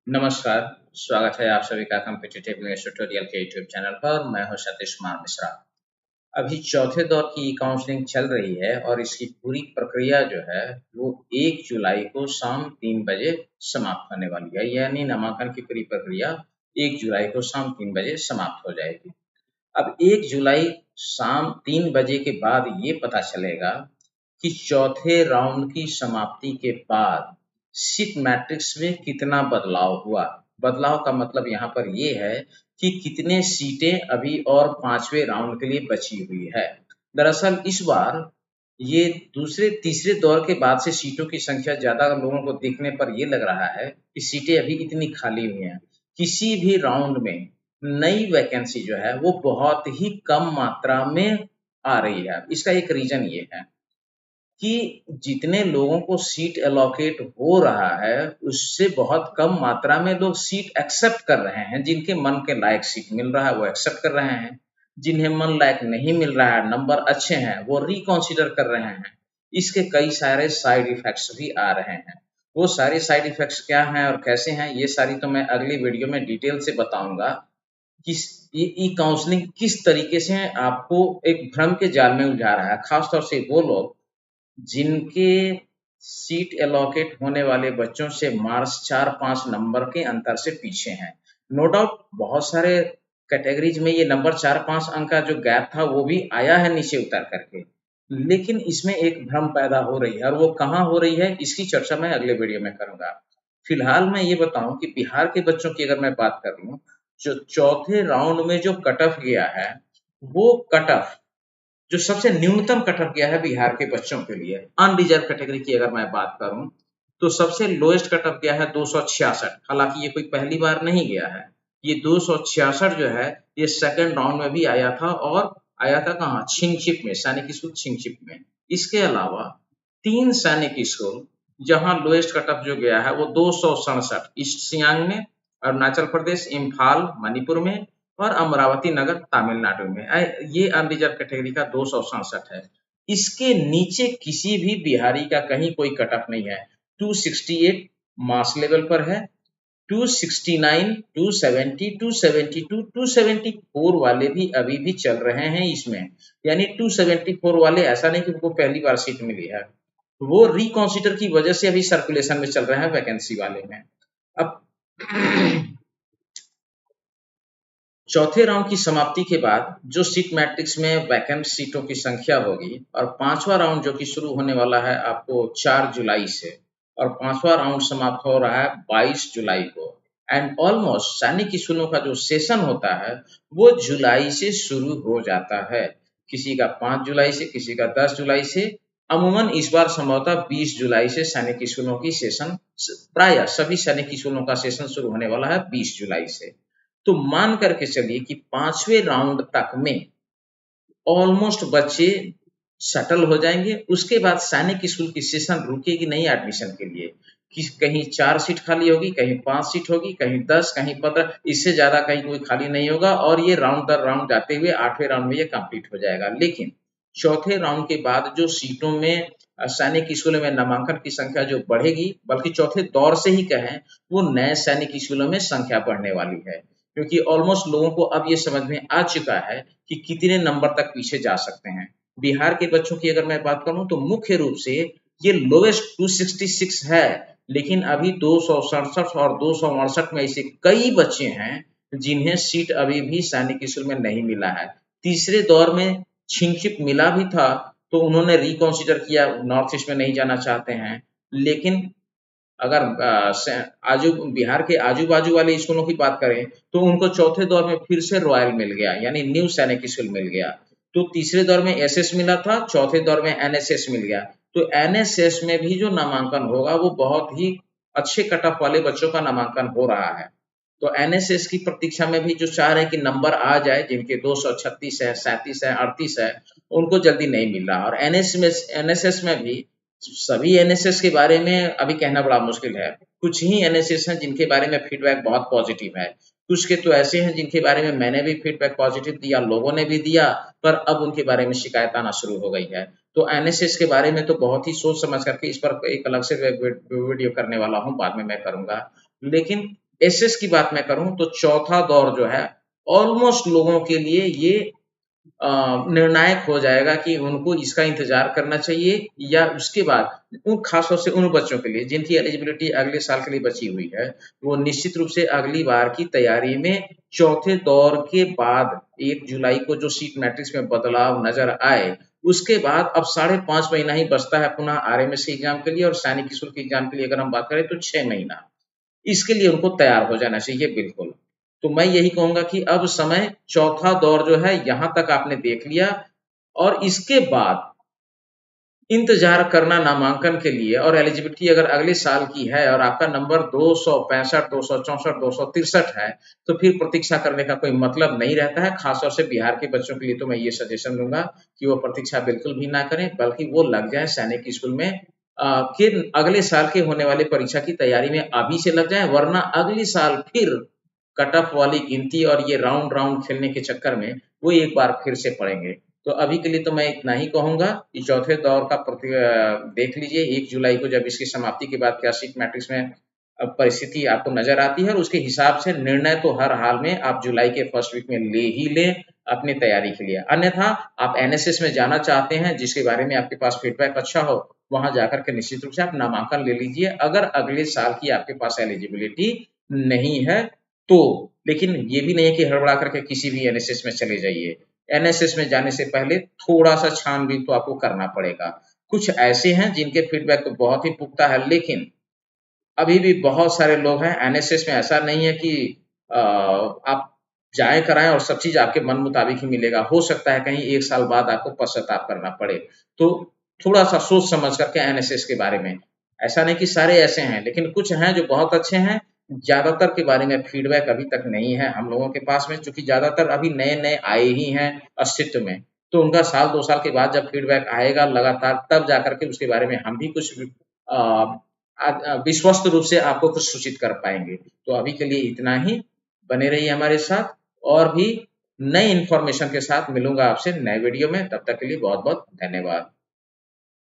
नमस्कार, स्वागत है आप सभी का कॉम्पिटिटिव इंग्लिश ट्यूटोरियल के यूट्यूब चैनल पर। मैं हूं सतीश कुमार मिश्रा। अभी चौथे दौर की काउंसलिंग चल रही है और इसकी पूरी प्रक्रिया जो है वो 1 जुलाई को शाम 3 बजे समाप्त होने वाली है। यानी नामांकन की पूरी प्रक्रिया 1 जुलाई को शाम 3 बजे समाप्त हो जाएगी। अब 1 जुलाई शाम 3 बजे के बाद ये पता चलेगा कि चौथे राउंड की समाप्ति के बाद सीट मैट्रिक्स में कितना बदलाव हुआ। बदलाव का मतलब यहाँ पर ये है कि कितने सीटें अभी और 5वें राउंड के लिए बची हुई है। दरअसल इस बार ये दूसरे तीसरे दौर के बाद से सीटों की संख्या ज़्यादा लोगों को देखने पर ये लग रहा है कि सीटें अभी इतनी खाली हुई हैं। किसी भी राउंड में नई वैकेंसी जो है वो बहुत ही कम मात्रा में आ रही है। इसका एक रीज़न ये है कि जितने लोगों को सीट एलोकेट हो रहा है उससे बहुत कम मात्रा में लोग सीट एक्सेप्ट कर रहे हैं। जिनके मन के लायक सीट मिल रहा है वो एक्सेप्ट कर रहे हैं, जिन्हें मन लायक नहीं मिल रहा है, नंबर अच्छे हैं, वो रिकॉन्सिडर कर रहे हैं। इसके कई सारे साइड इफेक्ट्स भी आ रहे हैं। वो सारे साइड इफेक्ट्स क्या हैं और कैसे हैं, ये सारी तो मैं अगली वीडियो में डिटेल से बताऊंगा। किस ई काउंसलिंग किस तरीके से आपको एक भ्रम के जाल में उलझा रहा है, खासतौर से वो लोग जिनके सीट एलोकेट होने वाले बच्चों से मार्क्स 4-5 नंबर के अंतर से पीछे हैं। नो डाउट बहुत सारे कैटेगरीज में ये नंबर 4-5 अंक का जो गैप था वो भी आया है नीचे उतर करके, लेकिन इसमें एक भ्रम पैदा हो रही है और वो कहाँ हो रही है इसकी चर्चा मैं अगले वीडियो में करूंगा। फिलहाल मैं ये बताऊं कि बिहार के बच्चों की अगर मैं बात कर लूं, जो चौथे राउंड में जो कट ऑफ गया है वो कट ऑफ जो सबसे न्यूनतम कट ऑफ गया है बिहार के बच्चों के लिए, अनरिजर्व कैटेगरी की अगर मैं बात करूं तो सबसे लोएस्ट कट ऑफ गया है 266। हालांकि ये कोई पहली बार नहीं गया है, ये 266 जो है ये सेकंड राउंड में भी आया था और आया था कहाँ, छिंगछिप में, सैनिक स्कूल छिंगछिप में। इसके अलावा 3 सैनिक स्कूल जहां लोएस्ट कट ऑफ जो गया है वो 267 ईस्ट सियांग में, अरुणाचल प्रदेश, इम्फाल मणिपुर में और अमरावती नगर तमिलनाडु में। ये अनरिजर्व कैटेगरी का 267 है। इसके नीचे किसी भी बिहारी का कहीं कोई कट ऑफ नहीं है। 268 मास लेवल पर है, 269, 270, 272, 274 वाले भी अभी भी चल रहे हैं इसमें। यानी 274 वाले ऐसा नहीं कि उनको पहली बार सीट मिली है, वो रिकॉन्सिडर की वजह से अभी सर्कुलेशन में चल रहे हैं वैकेंसी वाले में। अब चौथे राउंड की समाप्ति के बाद जो सीट मैट्रिक्स में वैकेंट सीटों की संख्या होगी और 5वां राउंड जो कि शुरू होने वाला है आपको 4 जुलाई से और 5वां राउंड समाप्त हो रहा है 22 जुलाई को। एंड ऑलमोस्ट सैनिक स्कूलों का जो सेशन होता है वो जुलाई से शुरू हो जाता है। किसी का 5 जुलाई से, किसी का 10 जुलाई से। अमूमन इस बार संभवतः 20 जुलाई से सैनिक स्कूलों की सेशन, प्राय सभी सैनिक स्कूलों का सेशन शुरू होने वाला है 20 जुलाई से। तो मान करके चलिए कि 5वें राउंड तक में ऑलमोस्ट बच्चे सेटल हो जाएंगे। उसके बाद सैनिक स्कूल की सेशन रुकेगी नहीं एडमिशन के लिए, कि कहीं 4 सीट खाली होगी, कहीं 5 सीट होगी, कहीं 10, कहीं 15, इससे ज्यादा कहीं कोई खाली नहीं होगा और ये राउंड दर राउंड जाते हुए 8वें राउंड में ये कंप्लीट हो जाएगा। लेकिन चौथे राउंड के बाद जो सीटों में सैनिक स्कूलों में नामांकन की संख्या जो बढ़ेगी, बल्कि चौथे दौर से ही कहें, वो नए सैनिक स्कूलों में संख्या बढ़ने वाली है, क्योंकि ऑलमोस्ट लोगों को अब ये समझ में आ चुका है कि कितने नंबर तक पीछे जा सकते हैं। बिहार के बच्चों की अगर मैं बात करूं तो मुख्य रूप से ये लोएस्ट 266 है, लेकिन अभी 267 और 268 में ऐसे कई बच्चे हैं जिन्हें सीट अभी भी सैनिक स्कूल में नहीं मिला है। तीसरे दौर में छिंगछिप मिला भी था तो उन्होंने रिकॉन्सिडर किया, नॉर्थ ईस्ट में नहीं जाना चाहते हैं। लेकिन अगर आजू बिहार के आजू बाजू वाले स्कूलों की बात करें तो उनको चौथे दौर में फिर से रॉयल मिल गया, यानी न्यू सैनिक स्कूल मिल गया। तो तीसरे दौर में एसएस मिला था, चौथे दौर में एनएसएस मिल गया। तो एनएसएस में भी जो नामांकन होगा वो बहुत ही अच्छे कट ऑफ वाले बच्चों का नामांकन हो रहा है। तो एनएसएस की प्रतीक्षा में भी जो चाह रहे हैं कि नंबर आ जाए, जिनके 236 है, 37 है, 38 है, उनको जल्दी नहीं मिल रहा। और एनएसएस में भी सभी एनएसएस के बारे में अभी कहना बड़ा मुश्किल है। कुछ ही एनएसएस हैं जिनके बारे में फीडबैक बहुत पॉजिटिव है, कुछ के तो ऐसे हैं जिनके बारे में मैंने भी फीडबैक पॉजिटिव दिया, लोगों ने भी दिया, पर अब उनके बारे में शिकायत आना शुरू हो गई है। तो एनएसएस के बारे में तो बहुत ही सोच समझ करके इस पर एक अलग से वीडियो करने वाला हूँ, बाद में मैं करूंगा। लेकिन एसएस की बात मैं करूं तो चौथा दौर जो है ऑलमोस्ट लोगों के लिए ये निर्णायक हो जाएगा कि उनको इसका इंतजार करना चाहिए या उसके बाद उन खासतौर से उन बच्चों के लिए जिनकी एलिजिबिलिटी अगले साल के लिए बची हुई है, वो निश्चित रूप से अगली बार की तैयारी में चौथे दौर के बाद 1 जुलाई को जो सीट मैट्रिक्स में बदलाव नजर आए, उसके बाद अब 5.5 महीना ही बचता है पुनः आरएमएस एग्जाम के लिए, और सैनिक स्कूल के एग्जाम के लिए अगर हम बात करें तो 6 महीना। इसके लिए उनको तैयार हो जाना चाहिए बिल्कुल। तो मैं यही कहूंगा कि अब समय चौथा दौर जो है यहां तक आपने देख लिया, और इसके बाद इंतजार करना नामांकन के लिए, और एलिजिबिलिटी अगर अगले साल की है और आपका नंबर 265, 264, 263 है, तो फिर प्रतीक्षा करने का कोई मतलब नहीं रहता है। खासतौर से बिहार के बच्चों के लिए तो मैं ये सजेशन दूंगा कि वो प्रतीक्षा बिल्कुल भी ना करें, बल्कि वो लग जाए सैनिक स्कूल में, कि अगले साल के होने वाली परीक्षा की तैयारी में अभी से लग जाए, वरना अगले साल फिर कट ऑफ वाली गिनती और ये राउंड राउंड खेलने के चक्कर में वो एक बार फिर से पड़ेंगे। तो अभी के लिए तो मैं इतना ही कहूंगा कि चौथे दौर का देख लीजिए 1 जुलाई को जब इसकी समाप्ति के बाद क्या सीट मैट्रिक्स में परिस्थिति आपको नजर आती है, और उसके हिसाब से निर्णय तो हर हाल में आप जुलाई के फर्स्ट वीक में ले ही लें अपनी तैयारी के लिए। अन्यथा आप एनएसएस में जाना चाहते हैं जिसके बारे में आपके पास फीडबैक अच्छा हो, वहां जाकर के निश्चित रूप से आप नामांकन ले लीजिए अगर अगले साल की आपके पास एलिजिबिलिटी नहीं है तो। लेकिन ये भी नहीं है कि हड़बड़ा करके किसी भी एनएसएस में चले जाइए। एनएसएस में जाने से पहले थोड़ा सा छानबीन तो आपको करना पड़ेगा। कुछ ऐसे हैं जिनके फीडबैक तो बहुत ही पुख्ता है, लेकिन अभी भी बहुत सारे लोग हैं एनएसएस में। ऐसा नहीं है कि आप जाए कराएं और सब चीज आपके मन मुताबिक ही मिलेगा। हो सकता है कहीं 1 साल बाद आपको पश्चाताप करना पड़े। तो थोड़ा सा सोच समझ करके एनएसएस के बारे में, ऐसा नहीं कि सारे ऐसे हैं, लेकिन कुछ हैं जो बहुत अच्छे हैं। ज्यादातर के बारे में फीडबैक अभी तक नहीं है हम लोगों के पास में, क्योंकि ज्यादातर अभी नए नए आए ही हैं अस्तित्व में। तो उनका साल 2 साल के बाद जब फीडबैक आएगा लगातार, तब जाकर के उसके बारे में हम भी कुछ विश्वस्त रूप से आपको कुछ सूचित कर पाएंगे। तो अभी के लिए इतना ही। बने रहिए हमारे साथ, और भी नई इंफॉर्मेशन के साथ मिलूंगा आपसे नए वीडियो में। तब तक के लिए बहुत बहुत धन्यवाद।